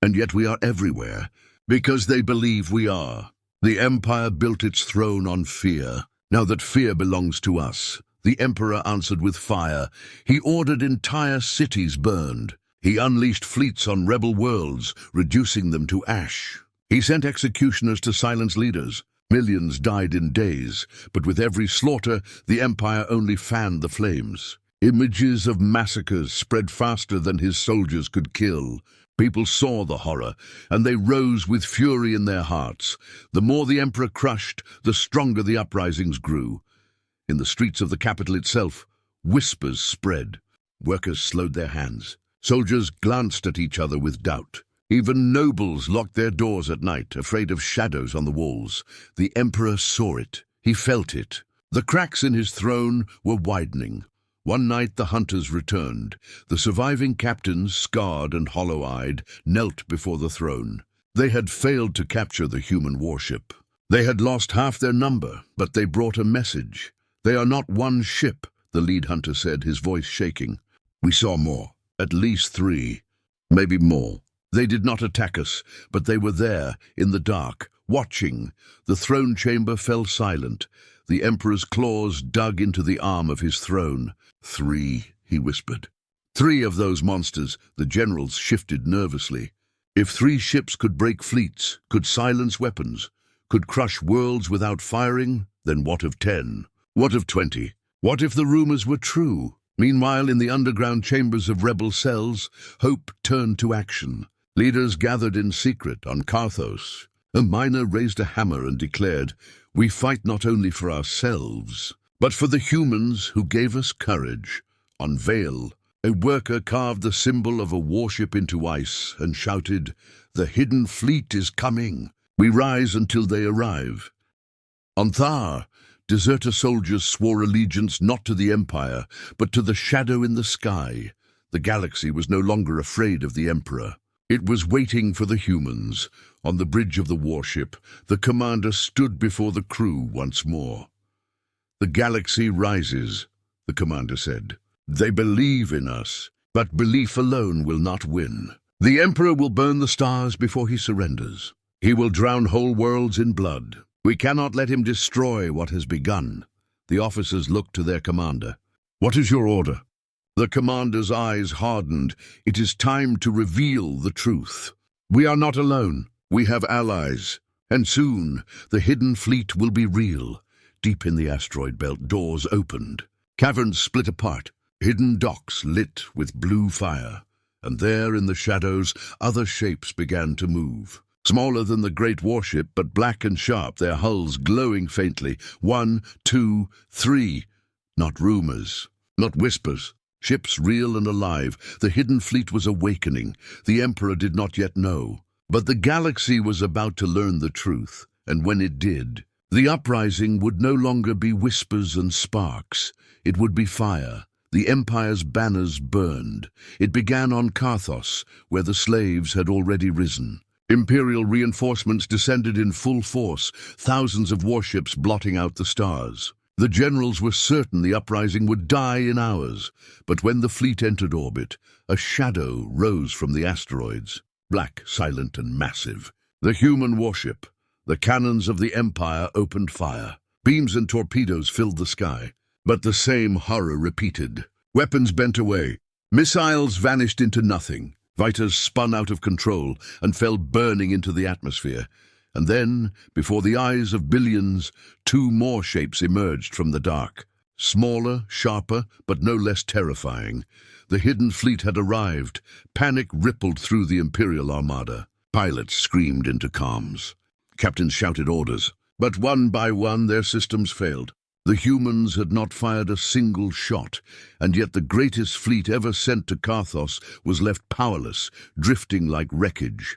"And yet we are everywhere, because they believe we are. The Empire built its throne on fear. Now that fear belongs to us." The Emperor answered with fire. He ordered entire cities burned. He unleashed fleets on rebel worlds, reducing them to ash. He sent executioners to silence leaders. Millions died in days, but with every slaughter, the Empire only fanned the flames. Images of massacres spread faster than his soldiers could kill. People saw the horror, and they rose with fury in their hearts. The more the Emperor crushed, the stronger the uprisings grew. In the streets of the capital itself, whispers spread. Workers slowed their hands. Soldiers glanced at each other with doubt. Even nobles locked their doors at night, afraid of shadows on the walls. The Emperor saw it. He felt it. The cracks in his throne were widening. One night the hunters returned. The surviving captains, scarred and hollow-eyed, knelt before the throne. They had failed to capture the human warship. They had lost half their number, but they brought a message. "They are not one ship," the lead hunter said, his voice shaking. "We saw more. At least 3. Maybe more. They did not attack us, but they were there, in the dark, watching." The throne chamber fell silent. The Emperor's claws dug into the arm of his throne. 3, he whispered. 3 of those monsters. The generals shifted nervously. If 3 ships could break fleets, could silence weapons, could crush worlds without firing, then what of 10? What of 20? What if the rumors were true? Meanwhile, in the underground chambers of rebel cells, hope turned to action. Leaders gathered in secret on Karthos. A miner raised a hammer and declared, "We fight not only for ourselves, but for the humans who gave us courage." On Vale, a worker carved the symbol of a warship into ice and shouted, "The hidden fleet is coming. We rise until they arrive." On Thar, deserter soldiers swore allegiance not to the Empire, but to the shadow in the sky. The galaxy was no longer afraid of the Emperor. It was waiting for the humans. On the bridge of the warship, the commander stood before the crew once more. "The galaxy rises," the commander said. "They believe in us, but belief alone will not win. The Emperor will burn the stars before he surrenders. He will drown whole worlds in blood. We cannot let him destroy what has begun." The officers looked to their commander. What is your order? The commander's eyes hardened. It is time to reveal the truth. We are not alone. We have allies. And soon, the hidden fleet will be real. Deep in the asteroid belt, doors opened. Caverns split apart. Hidden docks lit with blue fire. And there, in the shadows, other shapes began to move. Smaller than the great warship, but black and sharp, their hulls glowing faintly. 1, 2, 3. Not rumors, not whispers. Ships real and alive. The hidden fleet was awakening. The Emperor did not yet know. But the galaxy was about to learn the truth. And when it did, the uprising would no longer be whispers and sparks. It would be fire. The Empire's banners burned. It began on Karthos, where the slaves had already risen. Imperial reinforcements descended in full force, thousands of warships blotting out the stars. The generals were certain the uprising would die in hours, but when the fleet entered orbit, a shadow rose from the asteroids, black, silent, and massive. The human warship. The cannons of the Empire opened fire. Beams and torpedoes filled the sky. But the same horror repeated. Weapons bent away. Missiles vanished into nothing. Fighters spun out of control and fell burning into the atmosphere. And then, before the eyes of billions, 2 more shapes emerged from the dark. Smaller, sharper, but no less terrifying. The hidden fleet had arrived. Panic rippled through the Imperial Armada. Pilots screamed into comms. Captains shouted orders. But one by one their systems failed. The humans had not fired a single shot, and yet the greatest fleet ever sent to Karthos was left powerless, drifting like wreckage.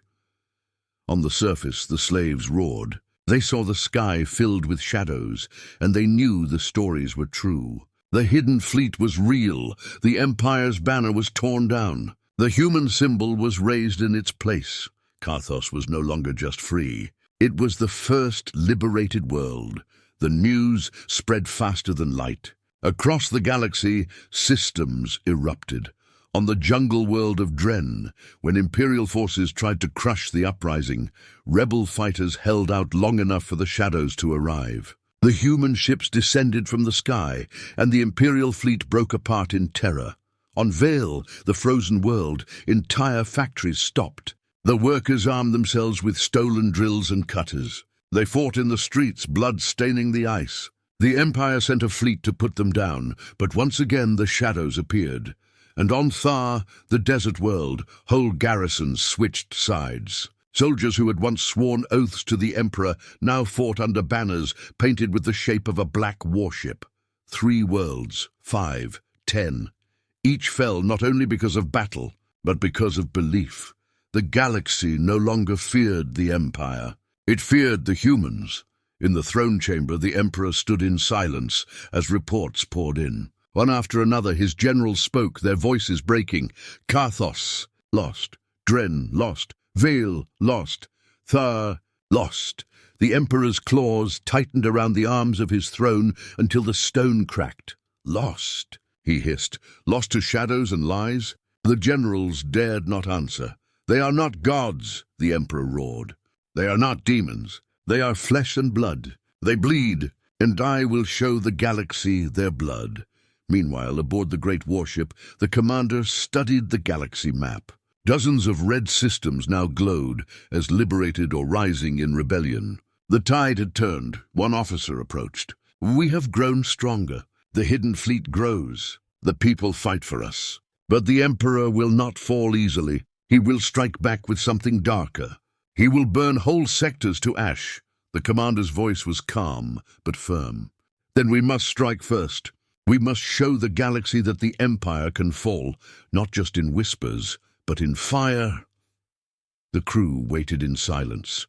On the surface, the slaves roared. They saw the sky filled with shadows, and they knew the stories were true. The hidden fleet was real. The Empire's banner was torn down. The human symbol was raised in its place. Karthos was no longer just free. It was the first liberated world. The news spread faster than light. Across the galaxy, systems erupted. On the jungle world of Dren, when Imperial forces tried to crush the uprising, rebel fighters held out long enough for the shadows to arrive. The human ships descended from the sky, and the Imperial fleet broke apart in terror. On Vale, the frozen world, entire factories stopped. The workers armed themselves with stolen drills and cutters. They fought in the streets, blood staining the ice. The Empire sent a fleet to put them down, but once again the shadows appeared. And on Thar, the desert world, whole garrisons switched sides. Soldiers who had once sworn oaths to the Emperor now fought under banners painted with the shape of a black warship. 3 worlds, 5, 10. Each fell not only because of battle, but because of belief. The galaxy no longer feared the Empire. It feared the humans. In the throne chamber, the Emperor stood in silence as reports poured in. One after another, his generals spoke, their voices breaking. Karthos, lost. Dren, lost. Vale, lost. Thar, lost. The Emperor's claws tightened around the arms of his throne until the stone cracked. Lost, he hissed. Lost to shadows and lies? The generals dared not answer. They are not gods, the Emperor roared. They are not demons. They are flesh and blood. They bleed, and I will show the galaxy their blood. Meanwhile, aboard the great warship, the commander studied the galaxy map. Dozens of red systems now glowed, as liberated or rising in rebellion. The tide had turned. One officer approached. We have grown stronger. The hidden fleet grows. The people fight for us. But the Emperor will not fall easily. He will strike back with something darker. He will burn whole sectors to ash. The commander's voice was calm, but firm. Then we must strike first. We must show the galaxy that the Empire can fall, not just in whispers, but in fire. The crew waited in silence.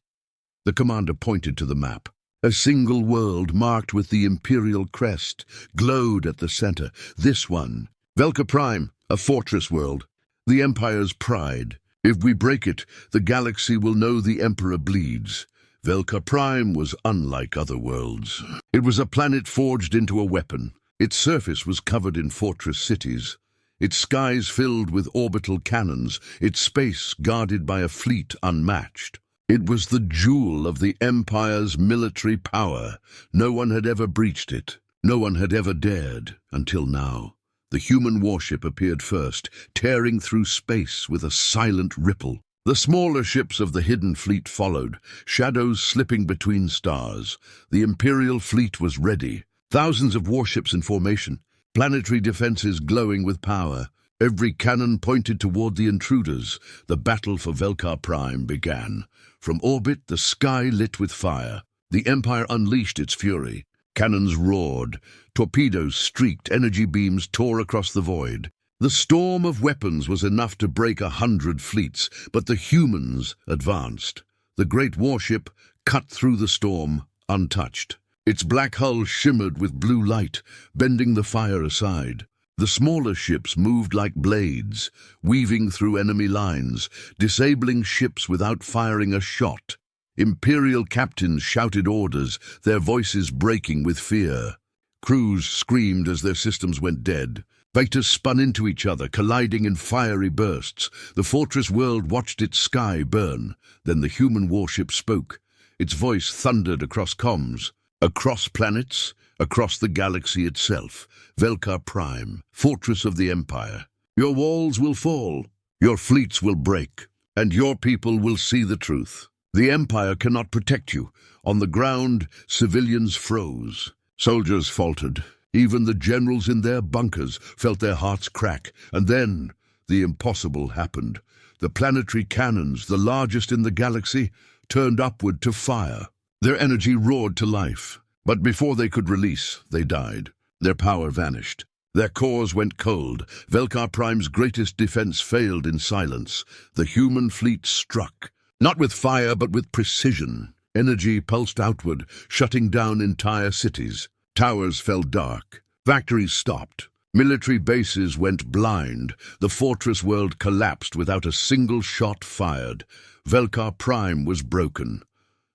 The commander pointed to the map. A single world marked with the Imperial crest glowed at the center. This one, Velka Prime, a fortress world. The Empire's pride. If we break it, the galaxy will know the Emperor bleeds. Velka Prime was unlike other worlds. It was a planet forged into a weapon. Its surface was covered in fortress cities. Its skies filled with orbital cannons. Its space guarded by a fleet unmatched. It was the jewel of the Empire's military power. No one had ever breached it. No one had ever dared, until now. The human warship appeared first, tearing through space with a silent ripple. The smaller ships of the hidden fleet followed, shadows slipping between stars. The Imperial fleet was ready. Thousands of warships in formation, planetary defenses glowing with power. Every cannon pointed toward the intruders. The battle for Velkar Prime began. From orbit, the sky lit with fire. The Empire unleashed its fury. Cannons roared. Torpedoes streaked. Energy beams tore across the void. The storm of weapons was enough to break 100 fleets, but the humans advanced. The great warship cut through the storm, untouched. Its black hull shimmered with blue light, bending the fire aside. The smaller ships moved like blades, weaving through enemy lines, disabling ships without firing a shot. Imperial captains shouted orders, their voices breaking with fear. Crews screamed as their systems went dead. Fighters spun into each other, colliding in fiery bursts. The fortress world watched its sky burn. Then the human warship spoke. Its voice thundered across comms, across planets, across the galaxy itself. Velkar Prime, fortress of the Empire. Your walls will fall, your fleets will break, and your people will see the truth. The Empire cannot protect you. On the ground, civilians froze. Soldiers faltered. Even the generals in their bunkers felt their hearts crack. And then, the impossible happened. The planetary cannons, the largest in the galaxy, turned upward to fire. Their energy roared to life. But before they could release, they died. Their power vanished. Their cores went cold. Velkar Prime's greatest defense failed in silence. The human fleet struck, not with fire but with precision. Energy pulsed outward, shutting down entire cities. Towers fell dark. Factories stopped. Military bases went blind. The fortress world collapsed without a single shot fired. Velkar Prime was broken.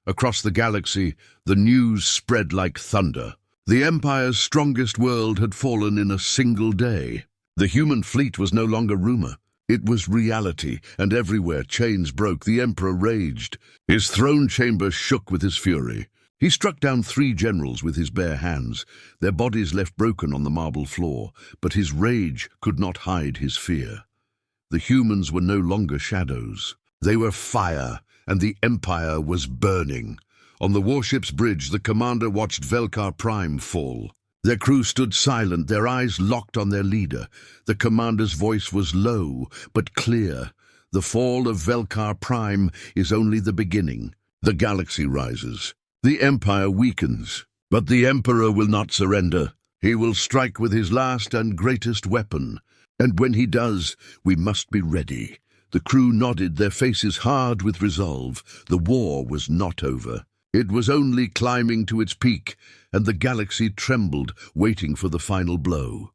Across the galaxy, the news spread like thunder. The Empire's strongest world had fallen in a single day. The human fleet was no longer rumor. It was reality, and everywhere chains broke. The Emperor raged. His throne chamber shook with his fury. He struck down 3 generals with his bare hands, their bodies left broken on the marble floor, but his rage could not hide his fear. The humans were no longer shadows. They were fire, and the Empire was burning. On the warship's bridge, the commander watched Velkar Prime fall. Their crew stood silent, their eyes locked on their leader. The commander's voice was low, but clear. The fall of Velkar Prime is only the beginning. The galaxy rises. The Empire weakens. But the Emperor will not surrender. He will strike with his last and greatest weapon. And when he does, we must be ready. The crew nodded, their faces hard with resolve. The war was not over. It was only climbing to its peak, and the galaxy trembled, waiting for the final blow.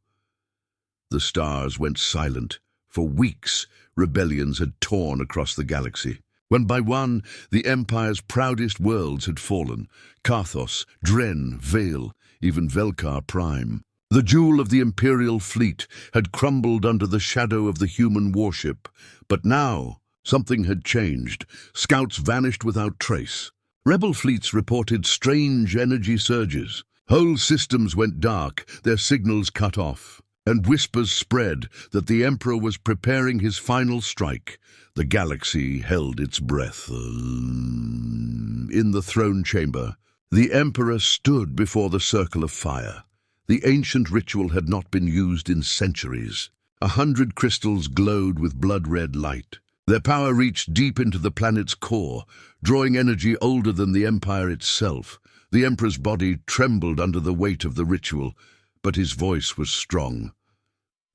The stars went silent. For weeks, rebellions had torn across the galaxy. One by one, the Empire's proudest worlds had fallen. Karthos, Dren, Vale, even Velkar Prime. The jewel of the Imperial fleet had crumbled under the shadow of the human warship. But now, something had changed. Scouts vanished without trace. Rebel fleets reported strange energy surges. Whole systems went dark, their signals cut off. And whispers spread that the Emperor was preparing his final strike. The galaxy held its breath. In the throne chamber, the Emperor stood before the circle of fire. The ancient ritual had not been used in centuries. 100 crystals glowed with blood-red light. Their power reached deep into the planet's core, drawing energy older than the Empire itself. The Emperor's body trembled under the weight of the ritual, but his voice was strong.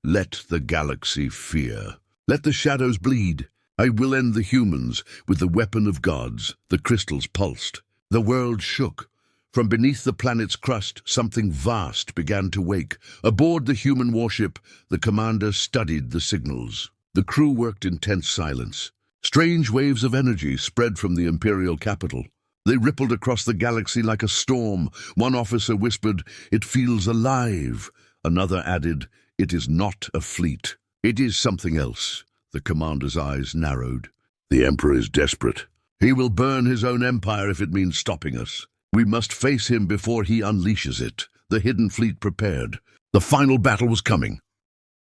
Let the galaxy fear. Let the shadows bleed. I will end the humans with the weapon of gods. The crystals pulsed. The world shook. From beneath the planet's crust, something vast began to wake. Aboard the human warship, the commander studied the signals. The crew worked in tense silence. Strange waves of energy spread from the Imperial capital. They rippled across the galaxy like a storm. One officer whispered, "It feels alive." Another added, "It is not a fleet. It is something else." The commander's eyes narrowed. The Emperor is desperate. He will burn his own empire if it means stopping us. We must face him before he unleashes it. The hidden fleet prepared. The final battle was coming.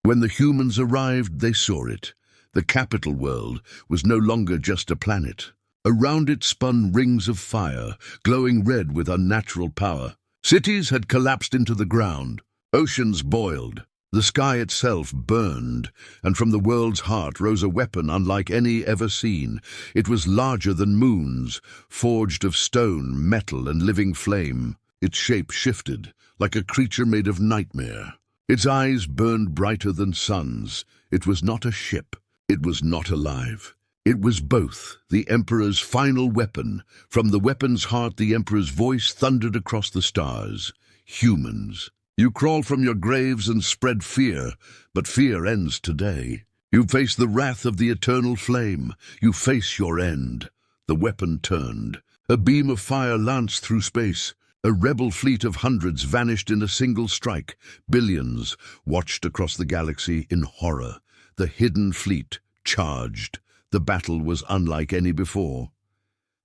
When the humans arrived, they saw it. The capital world was no longer just a planet. Around it spun rings of fire, glowing red with unnatural power. Cities had collapsed into the ground. Oceans boiled. The sky itself burned, and from the world's heart rose a weapon unlike any ever seen. It was larger than moons, forged of stone, metal, and living flame. Its shape shifted, like a creature made of nightmare. Its eyes burned brighter than suns. It was not a ship. It was not alive. It was both, the Emperor's final weapon. From the weapon's heart, the Emperor's voice thundered across the stars. Humans. You crawl from your graves and spread fear, but fear ends today. You face the wrath of the eternal flame. You face your end. The weapon turned. A beam of fire lanced through space. A rebel fleet of hundreds vanished in a single strike. Billions watched across the galaxy in horror. The hidden fleet charged. The battle was unlike any before.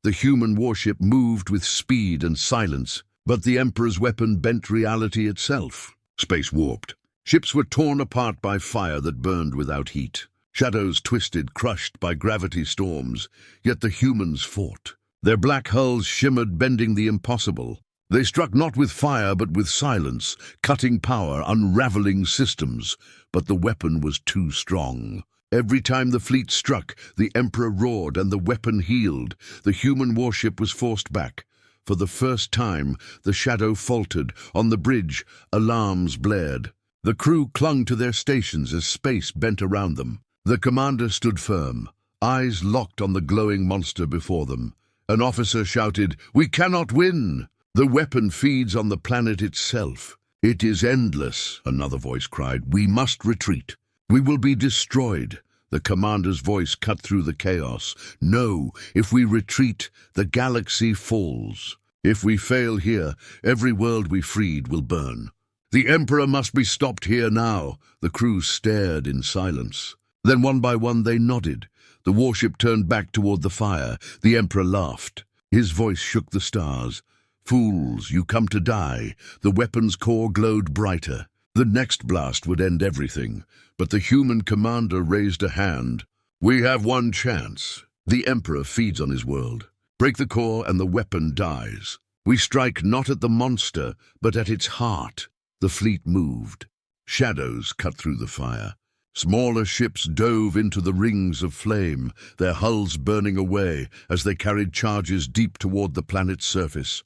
The human warship moved with speed and silence. But the Emperor's weapon bent reality itself. Space warped. Ships were torn apart by fire that burned without heat. Shadows twisted, crushed by gravity storms. Yet the humans fought. Their black hulls shimmered, bending the impossible. They struck not with fire, but with silence, cutting power, unraveling systems. But the weapon was too strong. Every time the fleet struck, the Emperor roared and the weapon healed. The human warship was forced back. For the first time, the shadow faltered. On the bridge, alarms blared. The crew clung to their stations as space bent around them. The commander stood firm, eyes locked on the glowing monster before them. An officer shouted, "We cannot win! The weapon feeds on the planet itself. It is endless," another voice cried. "We must retreat. We will be destroyed." The commander's voice cut through the chaos. "No, if we retreat, the galaxy falls. If we fail here, every world we freed will burn. The Emperor must be stopped here now." The crew stared in silence. Then one by one they nodded. The warship turned back toward the fire. The Emperor laughed. His voice shook the stars. "Fools, you come to die." The weapon's core glowed brighter. The next blast would end everything. But the human commander raised a hand. "We have one chance. The Emperor feeds on his world. Break the core and the weapon dies. We strike not at the monster, but at its heart." The fleet moved. Shadows cut through the fire. Smaller ships dove into the rings of flame, their hulls burning away as they carried charges deep toward the planet's surface.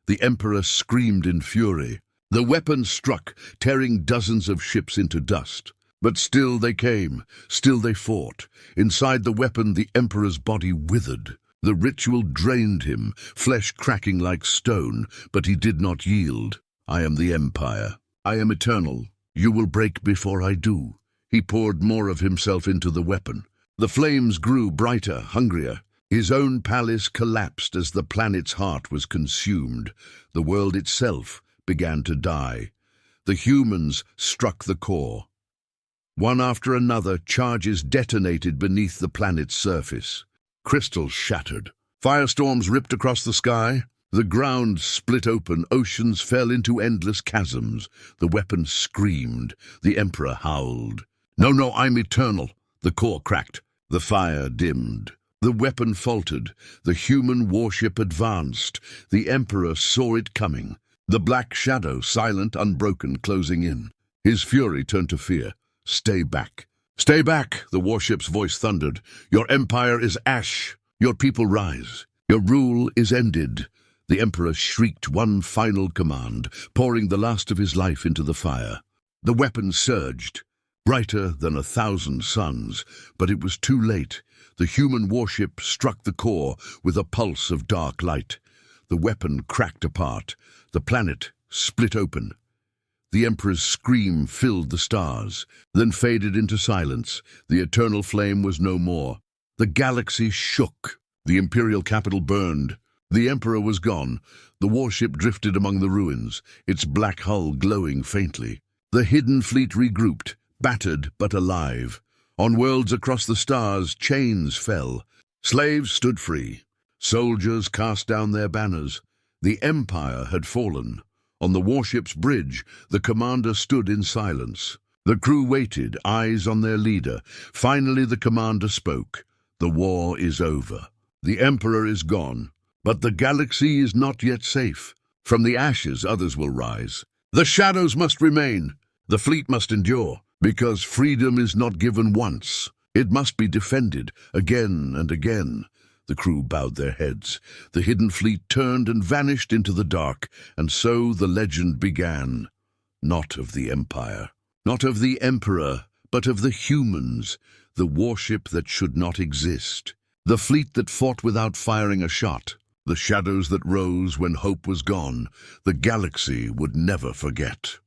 The Emperor screamed in fury. The weapon struck, tearing dozens of ships into dust. But still they came, still they fought. Inside the weapon, the Emperor's body withered. The ritual drained him, flesh cracking like stone, but he did not yield. "I am the Empire. I am eternal. You will break before I do." He poured more of himself into the weapon. The flames grew brighter, hungrier. His own palace collapsed as the planet's heart was consumed. The world itself began to die. The humans struck the core. One after another, charges detonated beneath the planet's surface. Crystals shattered. Firestorms ripped across the sky. The ground split open. Oceans fell into endless chasms. The weapon screamed. The Emperor howled. No, I'm eternal." The core cracked. The fire dimmed. The weapon faltered. The human warship advanced. The Emperor saw it coming. The black shadow, silent, unbroken, closing in. His fury turned to fear. "Stay back. Stay back," the warship's voice thundered. "Your empire is ash. Your people rise. Your rule is ended." The Emperor shrieked one final command, pouring the last of his life into the fire. The weapon surged, brighter than 1,000 suns, but it was too late. The human warship struck the core with a pulse of dark light. The weapon cracked apart. The planet split open. The Emperor's scream filled the stars, then faded into silence. The eternal flame was no more. The galaxy shook. The imperial capital burned. The Emperor was gone. The warship drifted among the ruins, its black hull glowing faintly. The hidden fleet regrouped, battered but alive. On worlds across the stars, chains fell. Slaves stood free. Soldiers cast down their banners. The Empire had fallen. On the warship's bridge, the commander stood in silence. The crew waited, eyes on their leader. Finally, the commander spoke. The war is over. The Emperor is gone. But the galaxy is not yet safe. From the ashes, others will rise. The shadows must remain. The fleet must endure, because freedom is not given once. It must be defended again and again. The crew bowed their heads. The hidden fleet turned and vanished into the dark, and so the legend began. Not of the Empire, not of the Emperor, but of the humans, the warship that should not exist, the fleet that fought without firing a shot, the shadows that rose when hope was gone. The galaxy would never forget.